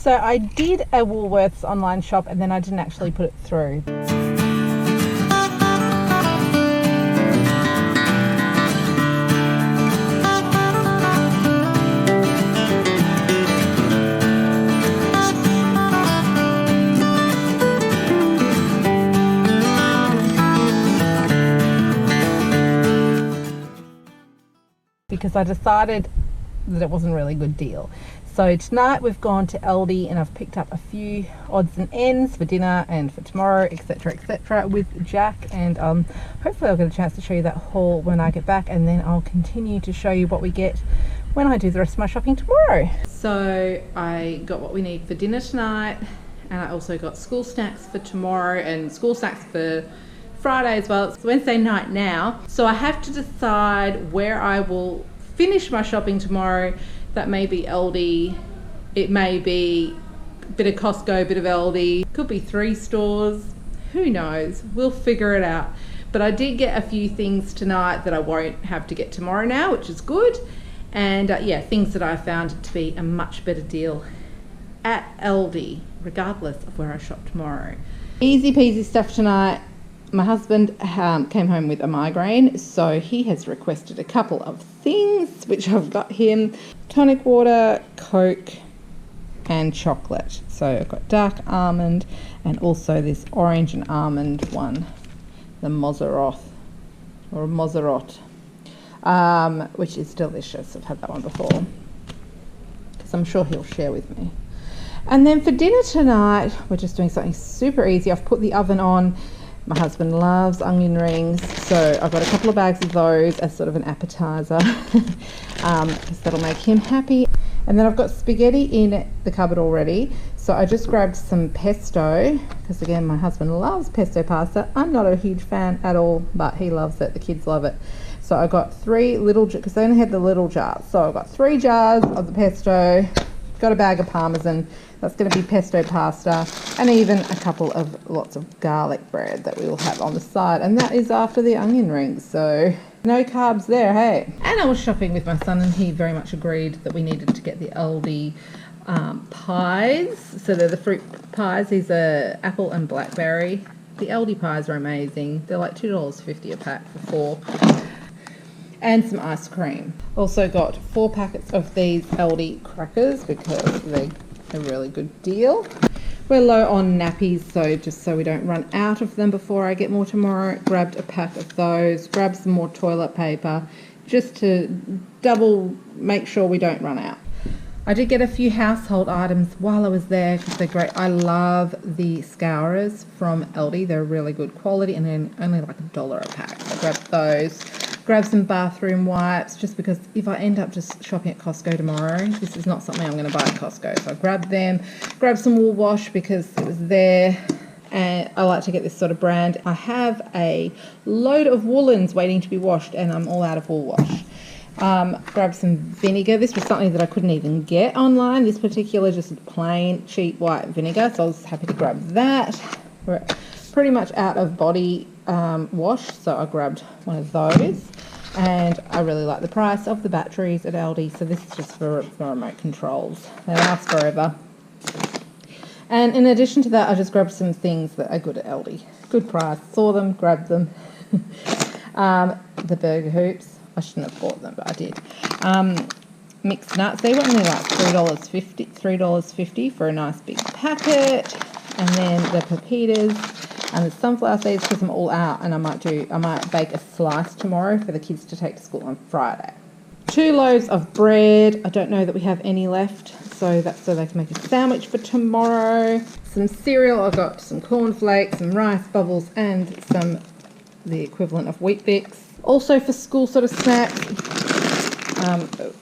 So I did a Woolworths online shop and then I didn't actually put it through. Because I decided that it wasn't really a good deal. So tonight we've gone to Aldi and I've picked up a few odds and ends for dinner and for tomorrow, etc, with Jack, and hopefully I'll get a chance to show you that haul when I get back, and then I'll continue to show you what we get when I do the rest of my shopping tomorrow. So I got what we need for dinner tonight, and I also got school snacks for tomorrow and school snacks for Friday as well. It's Wednesday night now, so I have to decide where I will finish my shopping tomorrow. That may be Aldi, it may be a bit of Costco, a bit of Aldi, could be 3 stores, who knows, we'll figure it out. But I did get a few things tonight that I won't have to get tomorrow now, which is good. And yeah, things that I found to be a much better deal at Aldi, regardless of where I shop tomorrow. Easy peasy stuff tonight. My husband came home with a migraine, so he has requested a couple of things, which I've got him. Tonic water, Coke, and chocolate. So I've got dark almond and also this orange and almond one, the Mozzarot, which is delicious. I've had that one before, because I'm sure he'll share with me. And then for dinner tonight, we're just doing something super easy. I've put the oven on. My husband loves onion rings, so I've got a couple of bags of those as sort of an appetizer, because that'll make him happy. And then I've got spaghetti in the cupboard already, so I just grabbed some pesto, because again, my husband loves pesto pasta. I'm not a huge fan at all, but he loves it, the kids love it. So I got 3 little, because they only had the little jars, so I've got 3 jars of the pesto, got a bag of parmesan. That's going to be pesto pasta, and even a couple of lots of garlic bread that we will have on the side. And that is after the onion rings, so no carbs there, hey. And I was shopping with my son, and he very much agreed that we needed to get the Aldi pies. So they're the fruit pies. These are apple and blackberry. The Aldi pies are amazing. They're like $2.50 a pack for 4. And some ice cream. Also got 4 packets of these Aldi crackers because they're a really good deal. We're low on nappies, so just so we don't run out of them before I get more tomorrow, grabbed a pack of those, grabbed some more toilet paper, just to double make sure we don't run out. I did get a few household items while I was there because they're great. I love the scourers from Aldi. They're really good quality and then only like $1 a pack. So I grabbed those. Grab some bathroom wipes, just because if I end up just shopping at Costco tomorrow, this is not something I'm going to buy at Costco. So I grabbed them, grabbed some wool wash because it was there, and I like to get this sort of brand. I have a load of woolens waiting to be washed, and I'm all out of wool wash. Grab some vinegar. This was something that I couldn't even get online. This particular just plain cheap white vinegar, so I was happy to grab that. We're pretty much out of body wash, so I grabbed one of those. And I really like the price of the batteries at Aldi, so this is just for remote controls. They last forever. And in addition to that, I just grabbed some things that are good at Aldi. Good price. Saw them, grabbed them. The burger hoops. I shouldn't have bought them, but I did. Mixed nuts. They were only like $3.50 for a nice big packet. And then the pepitas and the sunflower seeds, because I'm all out, and I might bake a slice tomorrow for the kids to take to school on Friday. 2 loaves of bread. I don't know that we have any left, so that's so they can make a sandwich for tomorrow. Some cereal. I've got some cornflakes, some rice bubbles, and the equivalent of Wheat Bix. Also for school sort of snacks,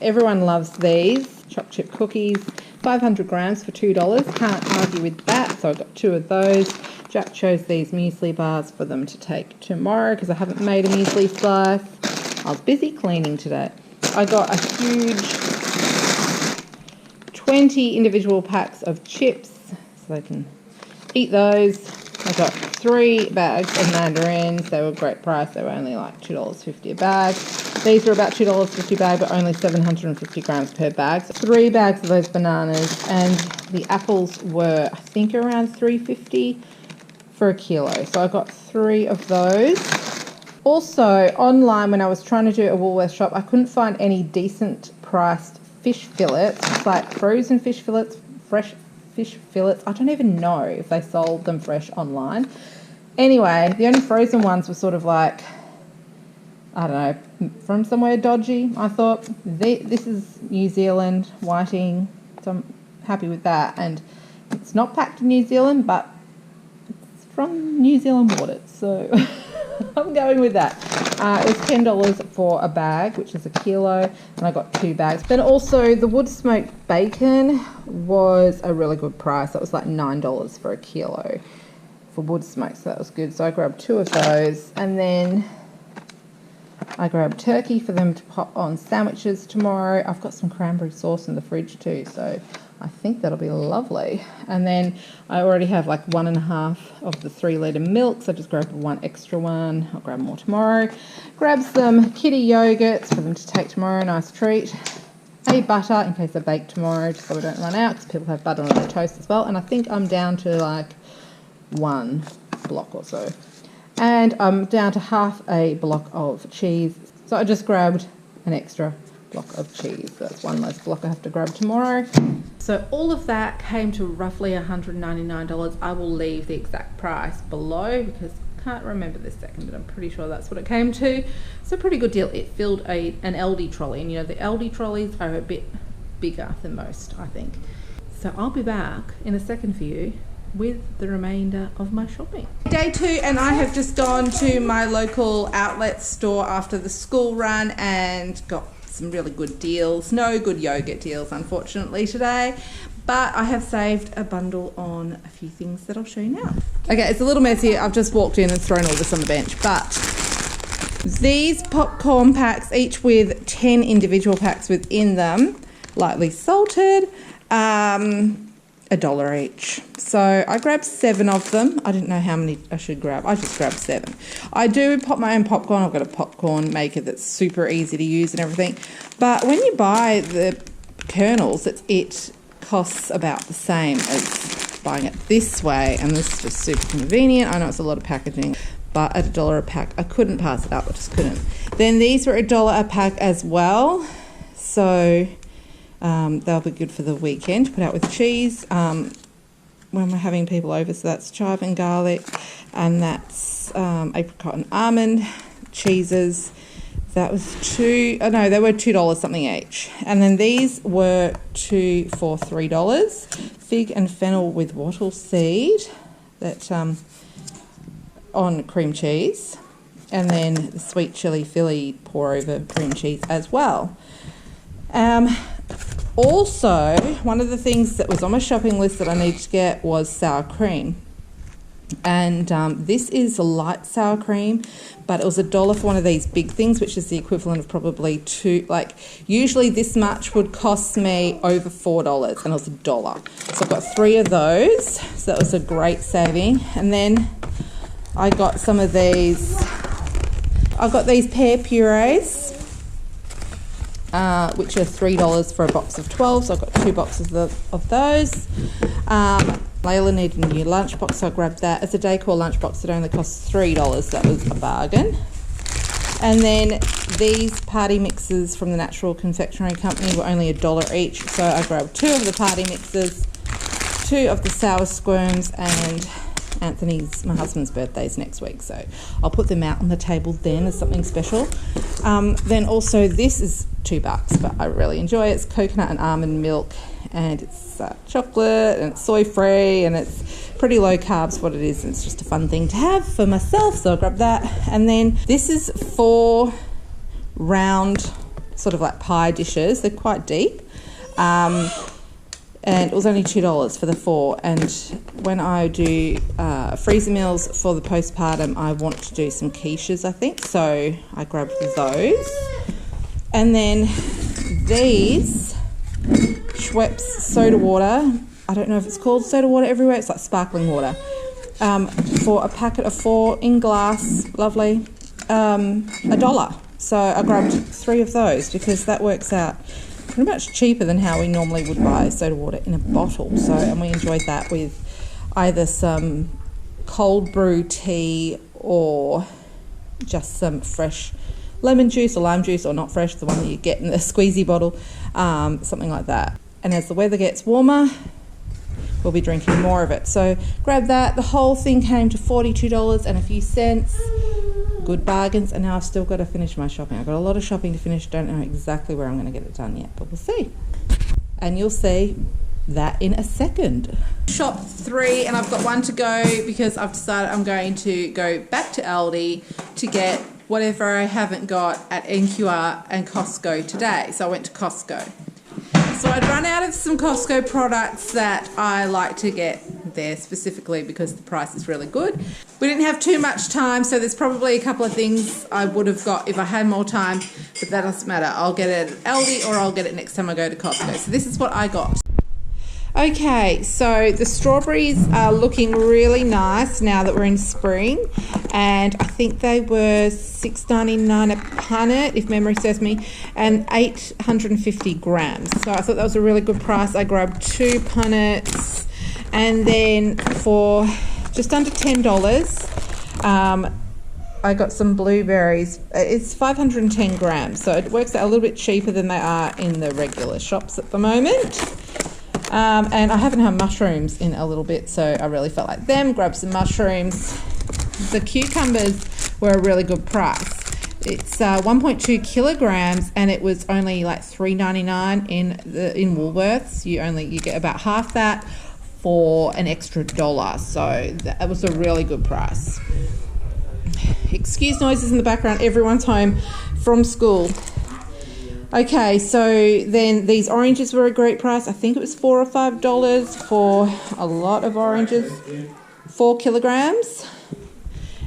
everyone loves these choc chip cookies. 500 grams for $2. Can't argue with that. So I got 2 of those. Jack chose these muesli bars for them to take tomorrow because I haven't made a muesli slice. I was busy cleaning today. I got a huge 20 individual packs of chips so they can eat those. I got 3 bags of mandarins. They were a great price. They were only like $2.50 a bag. These are about $2.50 bag, but only 750 grams per bag. So 3 bags of those bananas, and the apples were, I think, around $3.50 for a kilo. So I got 3 of those. Also, online, when I was trying to do a Woolworths shop, I couldn't find any decent priced fish fillets. It's like frozen fish fillets, fresh fish fillets. I don't even know if they sold them fresh online. Anyway, the only frozen ones were sort of like, I don't know, from somewhere dodgy. I thought, this is New Zealand whiting, so I'm happy with that. And it's not packed in New Zealand, but it's from New Zealand waters, so I'm going with that. It was $10 for a bag, which is a kilo, and I got 2 bags. Then also the wood smoked bacon was a really good price. That was like $9 for a kilo for wood smoke, so that was good. So I grabbed 2 of those, and then I grabbed turkey for them to pop on sandwiches tomorrow. I've got some cranberry sauce in the fridge too, so I think that'll be lovely. And then I already have like 1.5 of the 3-litre milk, so I just grabbed 1 extra one. I'll grab more tomorrow. Grab some kitty yogurts for them to take tomorrow, nice treat. A butter in case I bake tomorrow, just so we don't run out, because people have butter on their toast as well. And I think I'm down to like 1 block or so. And I'm down to half a block of cheese. So I just grabbed an extra block of cheese. That's 1 less block I have to grab tomorrow. So all of that came to roughly $199. I will leave the exact price below because I can't remember this second, but I'm pretty sure that's what it came to. It's a pretty good deal. It filled an Aldi trolley, and you know the Aldi trolleys are a bit bigger than most, I think. So I'll be back in a second for you with the remainder of my shopping. Day 2, and I have just gone to my local outlet store after the school run and got some really good deals. No good yogurt deals, unfortunately, today, but I have saved a bundle on a few things that I'll show you now. Okay, it's a little messy. I've just walked in and thrown all this on the bench, but these popcorn packs, each with 10 individual packs within them, lightly salted, $1 each. So I grabbed 7 of them. I didn't know how many I should grab. I just grabbed 7. I do pop my own popcorn. I've got a popcorn maker that's super easy to use and everything. But when you buy the kernels, it costs about the same as buying it this way. And this is just super convenient. I know it's a lot of packaging, but at $1 a pack, I couldn't pass it up. I just couldn't. Then these were $1 a pack as well. So they'll be good for the weekend to put out with cheese when we're having people over. So that's chive and garlic, and that's apricot and almond cheeses. That was they were $2 something each. And then these were 2 for $3. Fig and fennel with wattle seed, that on cream cheese, and then the sweet chili Philly pour over cream cheese as well. Also, one of the things that was on my shopping list that I needed to get was sour cream. And this is light sour cream, but it was $1 for one of these big things, which is the equivalent of probably usually this much would cost me over $4, and it was $1. So I got 3 of those, so that was a great saving. And then I got some of these, I got these pear purees, which are $3 for a box of 12, so I've got 2 boxes of those. Layla needed a new lunchbox, so I grabbed that. As a decor lunchbox, it only costs $3. That was a bargain. And then these party mixes from the Natural Confectionery Company were only $1 each, so I grabbed 2 of the party mixes, 2 of the sour squirms, and my husband's birthday is next week, so I'll put them out on the table then as something special. Then also this is $2, but I really enjoy it. It's coconut and almond milk, and it's chocolate, and it's soy free, and it's pretty low carbs what it is, and it's just a fun thing to have for myself, so I'll grab that. And then this is 4 round sort of like pie dishes. They're quite deep. And it was only $2 for the 4. And when I do freezer meals for the postpartum, I want to do some quiches, I think. So I grabbed those. And then these Schweppes soda water. I don't know if it's called soda water everywhere. It's like sparkling water. For a packet of 4 in glass, lovely, $1. So I grabbed 3 of those because that works out pretty much cheaper than how we normally would buy soda water in a bottle. So, and we enjoyed that with either some cold brew tea or just some fresh lemon juice or lime juice, or not fresh, the one that you get in the squeezy bottle, something like that. And as the weather gets warmer, we'll be drinking more of it. So grab that. The whole thing came to $42 and a few cents. Good bargains. And now I've still got to finish my shopping. I've got a lot of shopping to finish. Don't know exactly where I'm going to get it done yet, but we'll see. And you'll see that in a second. Shop 3, and I've got 1 to go because I've decided I'm going to go back to Aldi to get whatever I haven't got at NQR and Costco today. So I went to Costco. So I'd run out of some Costco products that I like to get there specifically because the price is really good. We didn't have too much time, so there's probably a couple of things I would have got if I had more time, but that doesn't matter. I'll get it at Aldi or I'll get it next time I go to Costco. So this is what I got. Okay, so the strawberries are looking really nice now that we're in spring, and I think they were $6.99 a punnet, if memory serves me, and 850 grams. So I thought that was a really good price. I grabbed 2 punnets, and then for just under $10, I got some blueberries. It's 510 grams, so it works out a little bit cheaper than they are in the regular shops at the moment. And I haven't had mushrooms in a little bit, so I really felt like them. Grab some mushrooms. The cucumbers were a really good price. It's 1.2 kilograms, and it was only like $3.99 in Woolworths. You get about half that for an extra $1, so that was a really good price. Excuse noises in the background. Everyone's home from school. Okay, so then these oranges were a great price. I think it was $4 or $5 for a lot of oranges, 4 kilograms.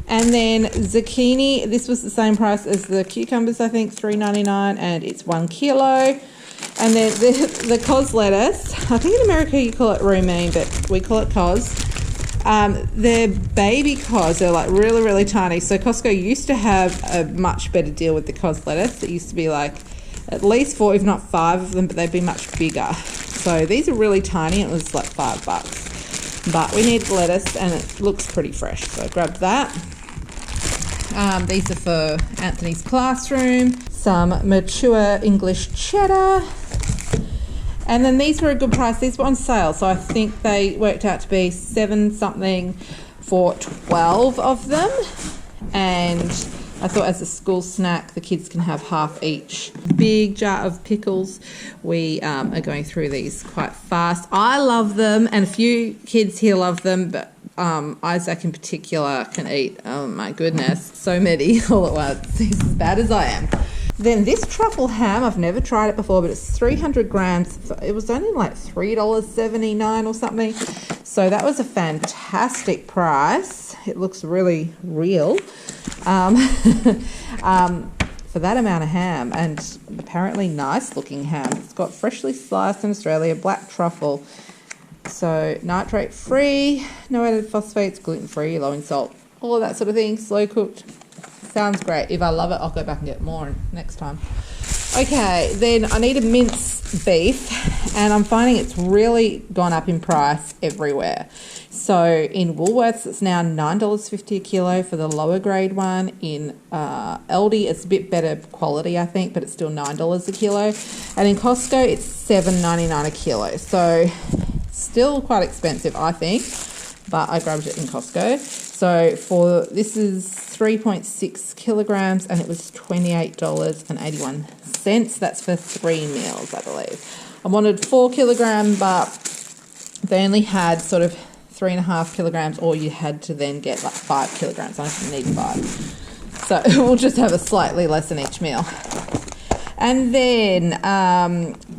And then zucchini, this was the same price as the cucumbers, I think, $3.99, and it's 1 kilo. And then the cos lettuce, I think in America you call it romaine, but we call it cos. They're baby cos, they're like really, really tiny. So Costco used to have a much better deal with the cos lettuce. It used to be like at least 4, if not 5 of them, but they'd be much bigger. So these are really tiny. It was like $5, but we need lettuce and it looks pretty fresh. So I grabbed that. These are for Anthony's classroom. Some mature English cheddar. And then these were a good price. These were on sale. So I think they worked out to be 7 something for 12 of them. And I thought as a school snack, the kids can have half each. Big jar of pickles. We are going through these quite fast. I love them, and a few kids here love them, but Isaac in particular can eat, oh my goodness, so many all at once. He's as bad as I am. Then this truffle ham, I've never tried it before, but it's 300 grams. It was only like $3.79 or something. So that was a fantastic price. It looks really real for that amount of ham, and apparently nice looking ham. It's got freshly sliced in Australia, black truffle. So nitrate free, no added phosphates, gluten free, low in salt, all of that sort of thing, slow cooked. Sounds great. If I love it, I'll go back and get more next time. Okay, then I need a mince beef, and I'm finding it's really gone up in price everywhere. So in Woolworths, it's now $9.50 a kilo for the lower grade one. In Aldi, it's a bit better quality, I think, but it's still $9 a kilo. And in Costco, it's $7.99 a kilo. So still quite expensive, I think, but I grabbed it in Costco. So this is 3.6 kilograms, and it was $28.81. That's for 3 meals, I believe. I wanted 4 kilogram, but they only had sort of 3.5 kilograms, or you had to then get like 5 kilograms. I didn't need 5. So we'll just have a slightly less in each meal. And then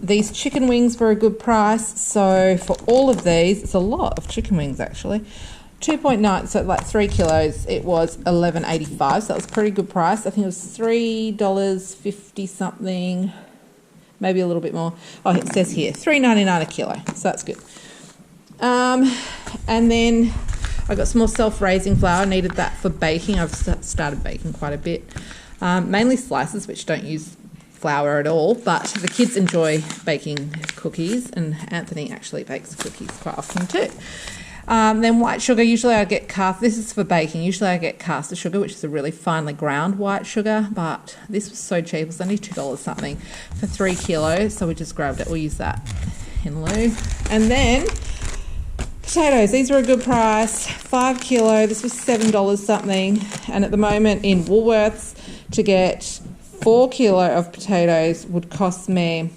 these chicken wings were a good price. So for all of these, it's a lot of chicken wings actually. 2.9, so like 3 kilos, it was $11.85. So that was a pretty good price. I think it was $3.50 something, maybe a little bit more. Oh, it says here $3.99 a kilo, so that's good. And then I got some more self-raising flour. I needed that for baking. I've started baking quite a bit. mainly slices, which don't use flour at all, but the kids enjoy baking cookies, and Anthony actually bakes cookies quite often too. Then white sugar, usually I get this is for baking, usually I get caster sugar, which is a really finely ground white sugar, but this was so cheap, it was only $2 something for 3 kilos, so we just grabbed it. We'll use that in lieu. And then potatoes, these were a good price, 5 kilo, this was $7 something, and at the moment in Woolworths to get 4 kilo of potatoes would cost me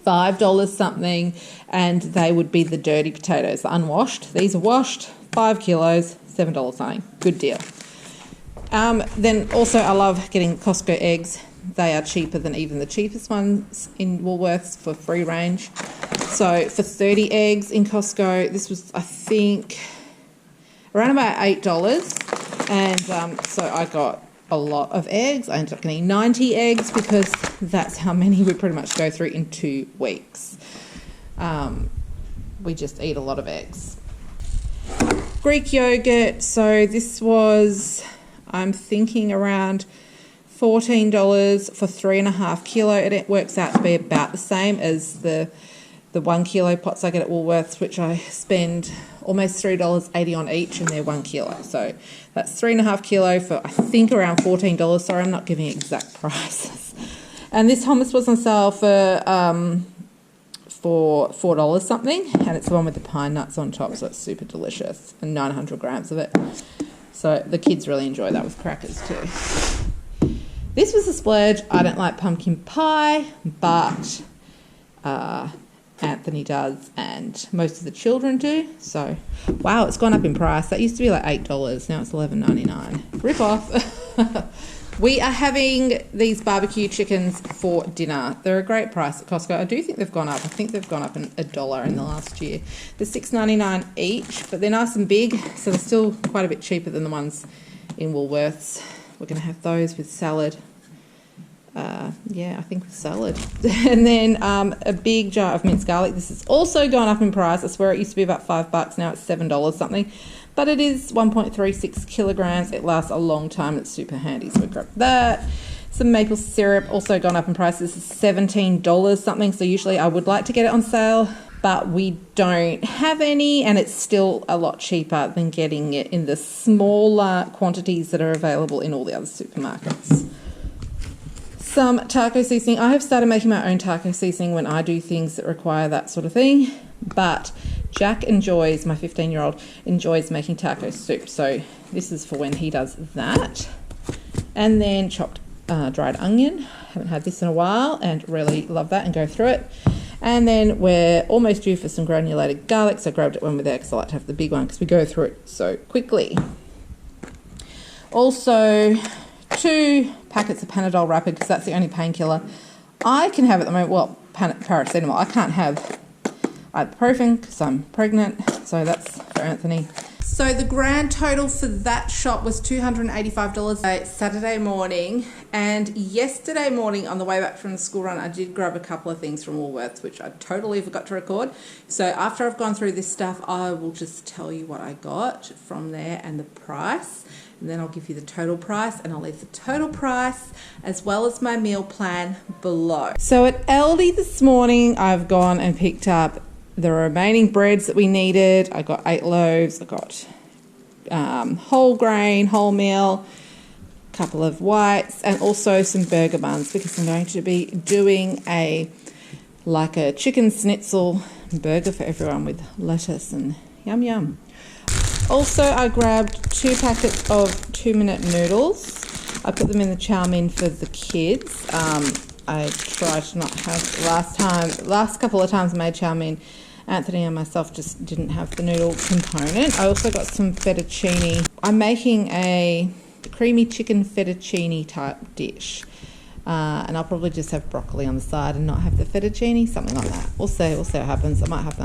$5 something, and they would be the dirty potatoes, the unwashed. These are washed, 5 kilos, $7 something. Good deal. Then also I love getting Costco eggs. They are cheaper than even the cheapest ones in Woolworths for free range. So for 30 eggs in Costco, this was, I think, around about $8. And so I got a lot of eggs. I ended up getting 90 eggs because that's how many we pretty much go through in 2 weeks. We just eat a lot of eggs. Greek yogurt, so this was, I'm thinking, around $14 for 3.5 kilo. It works out to be about the same as the 1 kilo pots I get at Woolworths, which I spend almost $3.80 on each, and they're 1 kilo. So that's 3.5 kilo for, I think, around $14. Sorry, I'm not giving exact prices. And this hummus was on sale for $4 something, and it's the one with the pine nuts on top, so it's super delicious, and 900 grams of it. So the kids really enjoy that with crackers too. This was a splurge. I don't like pumpkin pie, but Anthony does, and most of the children do. So, wow, it's gone up in price. That used to be like $8. Now it's $11.99. Rip off. We are having these barbecue chickens for dinner. They're a great price at Costco. I do think they've gone up. I think they've gone up $1 in the last year. They're $6.99 each, but they're nice and big, so they're still quite a bit cheaper than the ones in Woolworths. We're going to have those with salad. Yeah, I think with salad. And then a big jar of minced garlic. This has also gone up in price. I swear it used to be about $5. Now it's $7 something. But it is 1.36 kilograms. It lasts a long time. It's super handy, so we grabbed that. Some maple syrup, also gone up in price. This is $17 something. So usually I would like to get it on sale, but we don't have any, and it's still a lot cheaper than getting it in the smaller quantities that are available in all the other supermarkets. Some taco seasoning. I have started making my own taco seasoning when I do things that require that sort of thing, but Jack enjoys, my 15-year-old, enjoys making taco soup, so this is for when he does that. And then chopped dried onion. Haven't had this in a while and really love that and go through it. And then we're almost due for some granulated garlic, so I grabbed it when we're there because I like to have the big one because we go through it so quickly. Also, 2 packets of Panadol Rapid because that's the only painkiller I can have at the moment. Well, paracetamol. I can't have ibuprofen because I'm pregnant, so that's for Anthony. So the grand total for that shop was $285 Saturday morning, and yesterday morning on the way back from the school run I did grab a couple of things from Woolworths which I totally forgot to record. So after I've gone through this stuff I will just tell you what I got from there and the price, and then I'll give you the total price, and I'll leave the total price as well as my meal plan below. So at Aldi this morning I've gone and picked up the remaining breads that we needed. I got 8 loaves. I got whole grain, wholemeal, a couple of whites, and also some burger buns because I'm going to be doing a chicken Schnitzel burger for everyone with lettuce and yum yum. Also, I grabbed 2 packets of 2-minute noodles. I put them in the chow mein for the kids. I tried to not have last couple of times I made chow mein, Anthony and myself just didn't have the noodle component. I also got some fettuccine. I'm making a creamy chicken fettuccine type dish. And I'll probably just have broccoli on the side and not have the fettuccine, something like that. We'll see what happens. I might have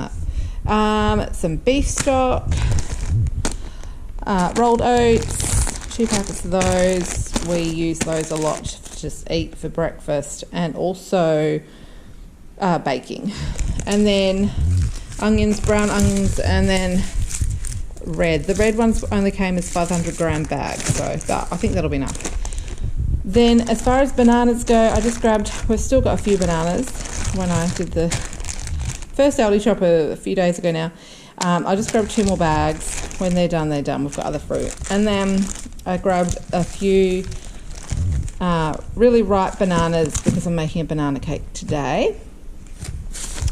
that. Some beef stock, rolled oats, 2 packets of those. We use those a lot to just eat for breakfast, and also baking. And then onions, brown onions, and then red. The red ones only came as 500 gram bags, so I think that'll be enough. Then as far as bananas go, I just grabbed, we've still got a few bananas when I did the first Aldi shop a few days ago now. I just grabbed 2 more bags. When they're done, they're done. We've got other fruit. And then I grabbed a few really ripe bananas because I'm making a banana cake today.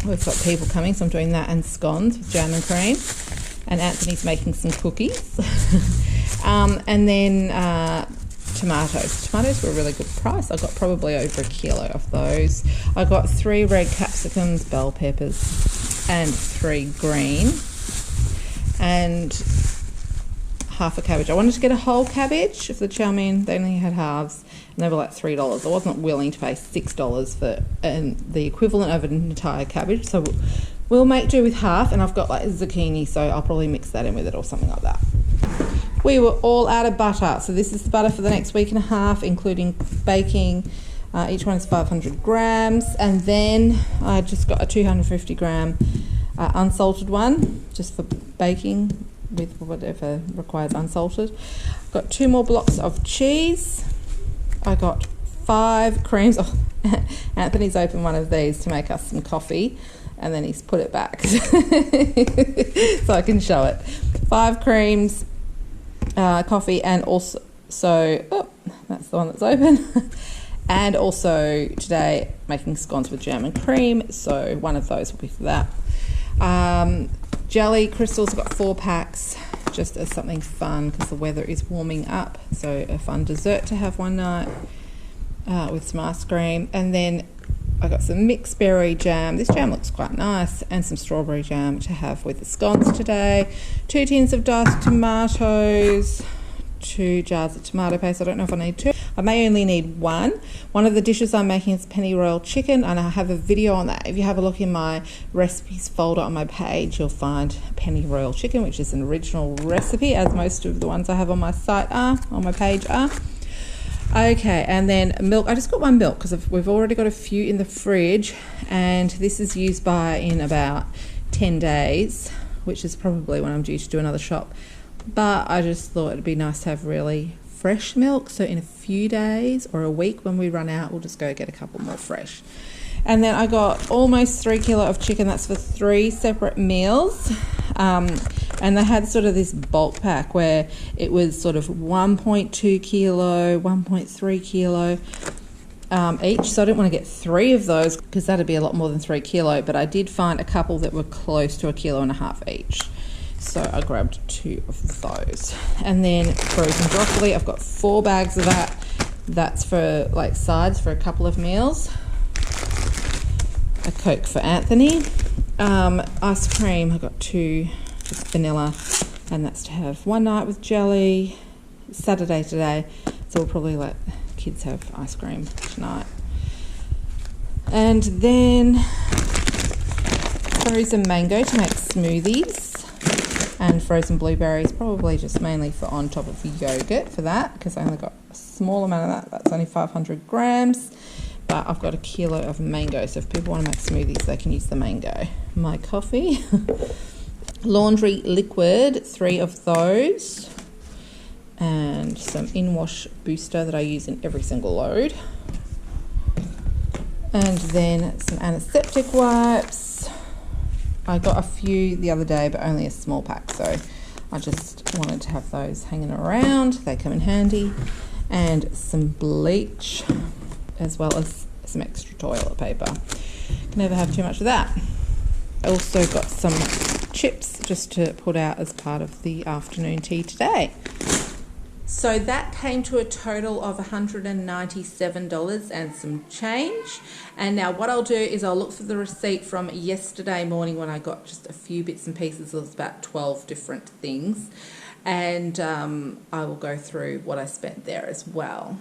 We've got people coming, so I'm doing that and scones with jam and cream. And Anthony's making some cookies. And then tomatoes. Tomatoes were a really good price. I got probably over 1 kilo of those. I got 3 red capsicums, bell peppers, and 3 green, and half a cabbage. I wanted to get a whole cabbage of the chow mein. They only had halves, and they were like $3. I wasn't willing to pay $6 for the equivalent of an entire cabbage, so we'll make do with half. And I've got like zucchini, so I'll probably mix that in with it or something like that. We were all out of butter, so this is the butter for the next week and a half, including baking. Each one is 500 grams, and then I just got a 250 gram unsalted one, just for baking with whatever requires unsalted. I've got 2 more blocks of cheese. I got 5 creams. Oh, Anthony's opened one of these to make us some coffee, and then he's put it back so I can show it. 5 creams, coffee, and also, oh, that's the one that's open. And also today making scones with jam and cream, so one of those will be for that. Jelly crystals, I've got 4 packs just as something fun because the weather is warming up, so a fun dessert to have one night with some ice cream. And then I got some mixed berry jam. This jam looks quite nice, and some strawberry jam to have with the scones today. 2 tins of diced tomatoes, 2 jars of tomato paste. I don't know if I need 2. I may only need 1. One of the dishes I'm making is pennyroyal chicken, and I have a video on that. If you have a look in my recipes folder on my page, you'll find pennyroyal chicken, which is an original recipe, as most of the ones I have on my site are, on my page are. Okay, and then milk. I just got 1 milk because we've already got a few in the fridge, and this is used by in about 10 days, which is probably when I'm due to do another shop. But I just thought it'd be nice to have really fresh milk, so in a few days or a week when we run out, we'll just go get a couple more fresh. And then I got almost 3 kilo of chicken. That's for 3 separate meals. And they had sort of this bulk pack where it was sort of 1.2 kilo, 1.3 kilo each. So I didn't want to get 3 of those because that'd be a lot more than 3 kilo. But I did find a couple that were close to 1.5 kilos each. So I grabbed 2 of those. And then frozen broccoli, I've got 4 bags of that. That's for like sides for a couple of meals. A Coke for Anthony. Ice cream, I've got 2, just vanilla, and that's to have one night with jelly. It's Saturday today, so we'll probably let kids have ice cream tonight. And then frozen mango to make smoothies. And frozen blueberries, probably just mainly for on top of the yogurt for that, because I only got a small amount of that. That's only 500 grams, but I've got 1 kilo of mango, so if people want to make smoothies, they can use the mango. My coffee, laundry liquid, 3 of those, and some in-wash booster that I use in every single load, and then some antiseptic wipes. I got a few the other day, but only a small pack, so I just wanted to have those hanging around. They come in handy. And some bleach, as well as some extra toilet paper. Can never have too much of that. I also got some chips just to put out as part of the afternoon tea today. So that came to a total of $197 and some change. And now what I'll do is I'll look for the receipt from yesterday morning when I got just a few bits and pieces. It was about 12 different things. And I will go through what I spent there as well.